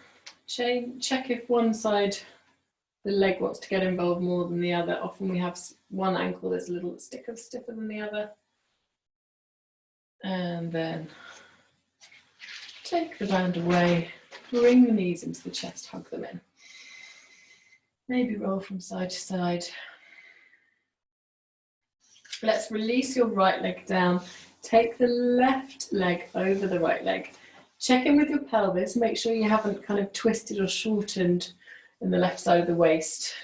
Check if one side, the leg wants to get involved more than the other. Often we have one ankle that's a little stiffer than the other. And then take the band away, bring the knees into the chest, hug them in. Maybe roll from side to side. Let's release your right leg down. Take the left leg over the right leg. Check in with your pelvis. Make sure you haven't kind of twisted or shortened in the left side of the waist.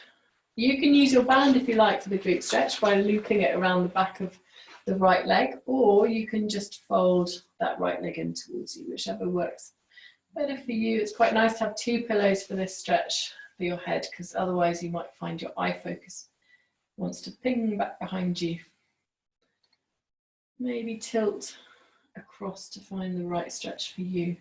You can use your band if you like for the glute stretch by looping it around the back of the right leg, or you can just fold that right leg in towards you, whichever works better for you. It's quite nice to have two pillows for this stretch for your head, because otherwise you might find your eye focus wants to ping back behind you. Maybe tilt across to find the right stretch for you.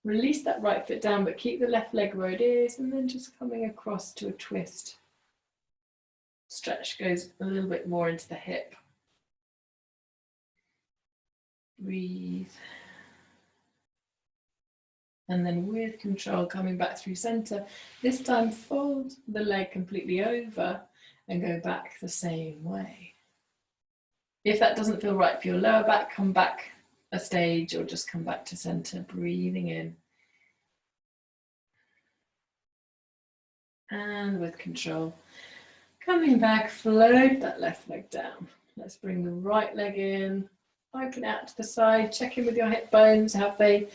Release that right foot down, but keep the left leg where it is, and then just coming across to a twist. Stretch goes a little bit more into the hip. Breathe. And then with control, coming back through center. This time fold the leg completely over and go back the same way. If that doesn't feel right for your lower back, come back a stage or just come back to center, breathing in. And with control, coming back, float that left leg down. Let's bring the right leg in, open out to the side, check in with your hip bones. Have they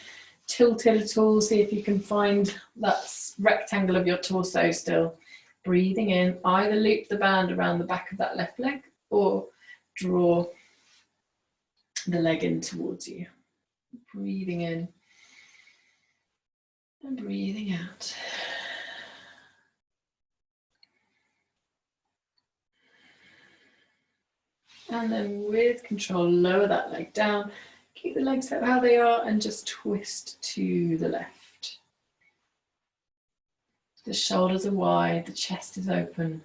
tilted at all? See if you can find that rectangle of your torso still. Breathing in, either loop the band around the back of that left leg or draw the leg in towards you. Breathing in and breathing out. And then with control, lower that leg down. Keep the legs how they are and just twist to the left. The shoulders are wide, the chest is open.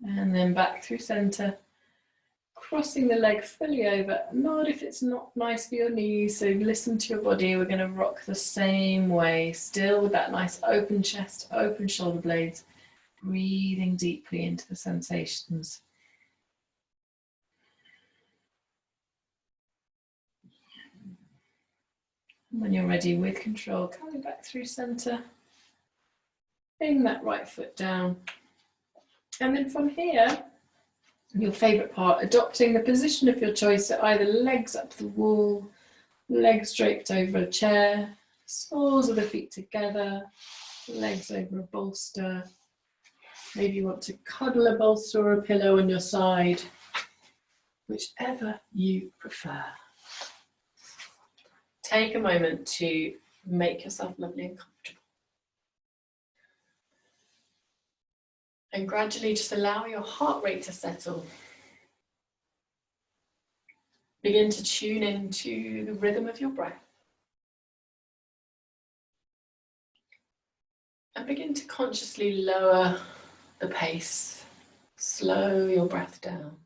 And then back through center, crossing the leg fully over. Not if it's not nice for your knees, so listen to your body. We're going to rock the same way, still with that nice open chest, open shoulder blades, breathing deeply into the sensations. When you're ready, with control, coming back through center, bring that right foot down. And then from here, your favorite part, adopting the position of your choice, so either legs up the wall, legs draped over a chair, soles of the feet together, legs over a bolster. Maybe you want to cuddle a bolster or a pillow on your side, whichever you prefer. Take a moment to make yourself lovely and comfortable. And gradually just allow your heart rate to settle. Begin to tune into the rhythm of your breath. And begin to consciously lower the pace. Slow your breath down.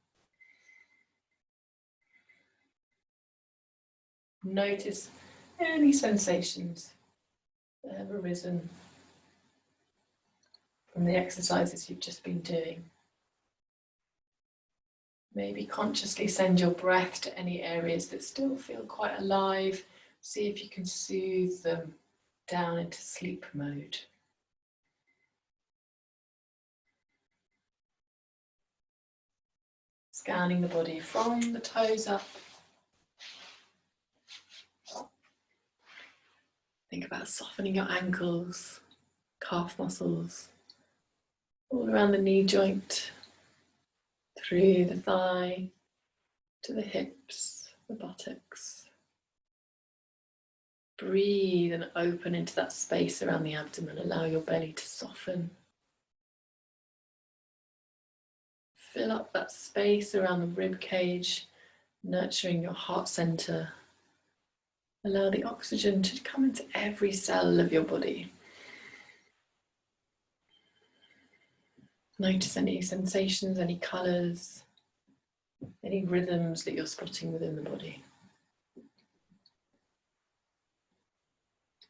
Notice any sensations that have arisen from the exercises you've just been doing. Maybe consciously send your breath to any areas that still feel quite alive. See if you can soothe them down into sleep mode. Scanning the body from the toes up. Think about softening your ankles, calf muscles, all around the knee joint, through the thigh, to the hips, the buttocks. Breathe and open into that space around the abdomen. Allow your belly to soften. Fill up that space around the rib cage, nurturing your heart center, Allow the oxygen to come into every cell of your body. Notice any sensations, any colours, any rhythms that you're spotting within the body.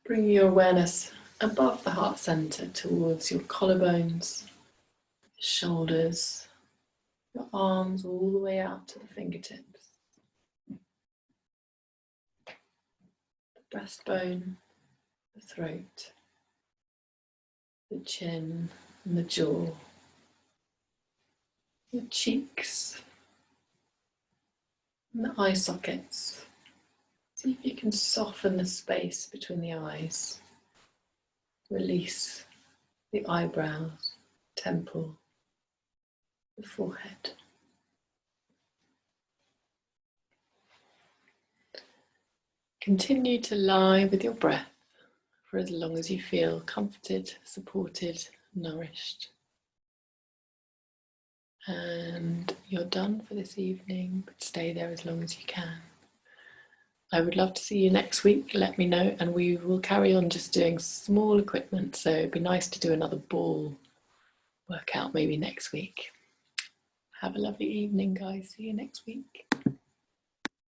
Bring your awareness above the heart center towards your collarbones, shoulders, your arms all the way out to the fingertips, the breastbone, the throat, the chin and the jaw, your cheeks and the eye sockets. See if you can soften the space between the eyes. Release the eyebrows, temple, the forehead. Continue to lie with your breath for as long as you feel comforted, supported, nourished. And you're done for this evening, but stay there as long as you can. I would love to see you next week. Let me know, and we will carry on just doing small equipment. So it'd be nice to do another ball workout maybe next week. Have a lovely evening, guys. See you next week.